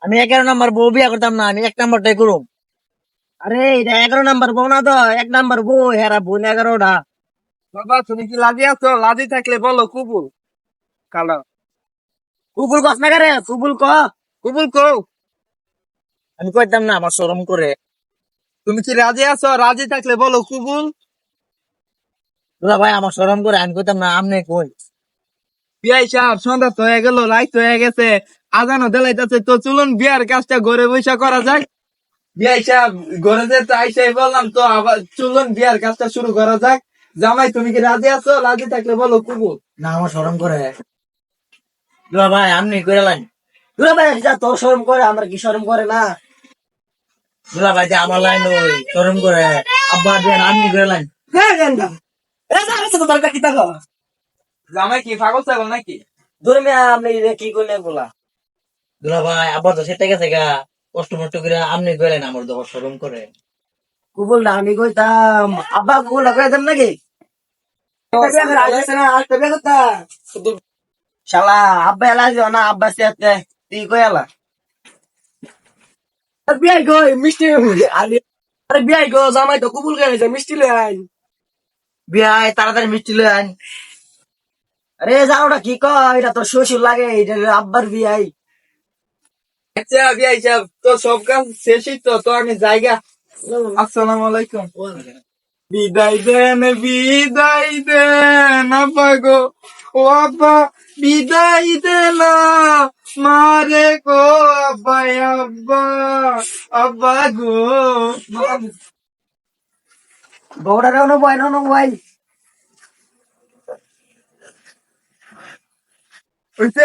আমি 11 নম্বর বউ বিয়া করতাম না, আমি 1 নম্বরটাই করুম। আরে এটা 11 নম্বর বউ না তো, 1 নম্বর বউ, হেরা বোন 11টা। বাবা তুমি কি লাজি আছো? লাজি থাকলে বলো কুবুল। কালো কুকুল কস না রে, কুকুল ক। কুবুল কও। আমি কইতাম না, আমার শরম করে। তুমি কি রাজি আছো? রাজি থাকলে বলো কুবুল। দুলা ভাই আমার শরম করে, আমি কইতাম না, আমনে কই। বিয়াই সাহেব সন্ধ্যা তো হয়ে গেল, রাত তো হয়ে গেছে, আজানও দেলাইতেছে, তো চলুন বিয়ার কাজটা ঘরে বসে করা যাক। বিয়াই সাহেব ঘরে যেতে আইসাই বললাম তো, আবার চলুন বিয়ার কাজটা শুরু করা যাক। জামাই তুমি কি রাজি আছো? রাজি থাকলে বলো কুবুল। না আমার শরম করে। দুলা ভাই আমনি কইরা লাইন। দুলা ভাই যা তোর শরম করে, আমার কি শরম করে না? দুলা ভাই যে আমার লাইন ওই শরম করে। আব্বা দেন আমনি কইরা লাইন। হ্যাঁ গেন্দা। এ যা আছে তো দরকার কি থাকো? জামাই কি পাগল ছাগল নাকি? দূর মিয়া আপনি কি করলেন বলা? দুলা ভাই আব্বা তো সেটা গেছে গা। কষ্ট মষ্ট করে আমনি কইলেন, আমার তো শরম করে। কুবুল না আমি কইতাম, আব্বা কুবুল কইতাম নাকি? শুধু শালা আব্বা এলা যাও না, আব্বা সাথে তুই কই এলা? বিয়াই গো মিষ্টি আরে আরে বিয়াই গো জামাই তো কুবুল গেছে মিষ্টি লই আইন। বিয়াই তাড়াতাড়ি মিষ্টি লই আইন। আরে যাওটা কি কয়, এটা তো শ্বশুর লাগে, এটা আব্বার বিয়াই। আচ্ছা বিয়াই সাহেব তো সব কাজ শেষই তো, তো আমি জায়গা। আসসালামু আলাইকুম। বিদায় দেন আব্বা গো, ও আব্বা বিদায় দে না, মারে গো আব্বা, আব্বা আব্বা গো। বউটা নো বয় নো বয়। ওইটা